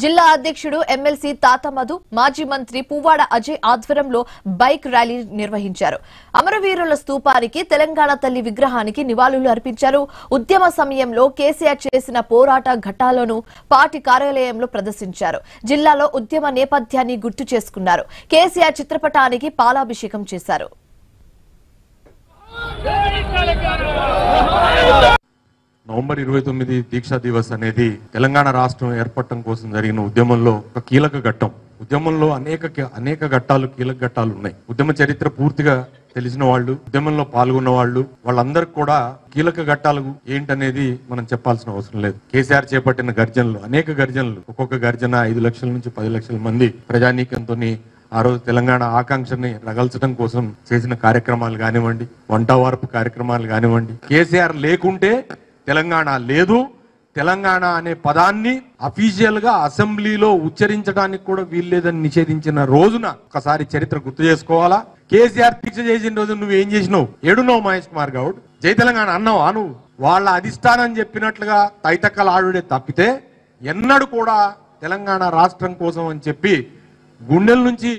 జిల్లా అధ్యక్షుడు ఎమ్మెల్సీ తాత మధు, మాజీ మంత్రి పువ్వాడ అజయ్ ఆధ్వర్యంలో బైక్ ర్యాలీ నిర్వహించారు. అమరవీరుల స్తూపానికి, తెలంగాణ తల్లి విగ్రహానికి నివాళులు అర్పించారు. ఉద్యమ సమయంలో కేసీఆర్ చేసిన పోరాట ఘట్టాలను పార్టీ కార్యాలయంలో ప్రదర్శించారు. జిల్లాలో ఉద్యమ నేపథ్యాన్ని గుర్తు చేసుకున్నారు. కేసీఆర్ చిత్రపటానికి పాలాభిషేకం చేశారు. నవంబర్ 29 దీక్షా దివస్ అనేది తెలంగాణ రాష్ట్రం ఏర్పడటం కోసం జరిగిన ఉద్యమంలో ఒక కీలక ఘట్టం. ఉద్యమంలో అనేక ఘట్టాలు, కీలక ఘట్టాలు ఉన్నాయి. ఉద్యమ చరిత్ర పూర్తిగా తెలిసిన వాళ్ళు, ఉద్యమంలో పాల్గొన్న వాళ్ళు, వాళ్ళందరికి కూడా కీలక ఘట్టాలు ఏంటనేది మనం చెప్పాల్సిన అవసరం లేదు. కేసీఆర్ చేపట్టిన గర్జనలు, అనేక గర్జనలు, ఒక్కొక్క గర్జన 5 లక్షల నుంచి 10 లక్షల మంది ప్రజానీకంతో ఆ రోజు తెలంగాణ ఆకాంక్షని రగల్చడం కోసం చేసిన కార్యక్రమాలు కానివ్వండి, వంటవార్పు కార్యక్రమాలు కానివ్వండి. కేసీఆర్ లేకుంటే తెలంగాణ లేదు. తెలంగాణ అనే పదాన్ని అఫీషియల్ గా అసెంబ్లీలో ఉచ్చరించడానికి కూడా వీల్లేదని నిషేధించిన రోజున ఒకసారి చరిత్ర గుర్తు చేసుకోవాలా. కేసీఆర్ దీక్ష చేసిన రోజు నువ్వు ఏం చేసినావు? ఏడున్నావు మహేష్ కుమార్ గౌడ్? జై తెలంగాణ అన్నావా నువ్వు? వాళ్ళ అధిష్టానం చెప్పినట్లుగా తైతక్కలు ఆడుడే తప్పితే ఎన్నడూ కూడా తెలంగాణ రాష్ట్రం కోసం అని చెప్పి గుండెల నుంచి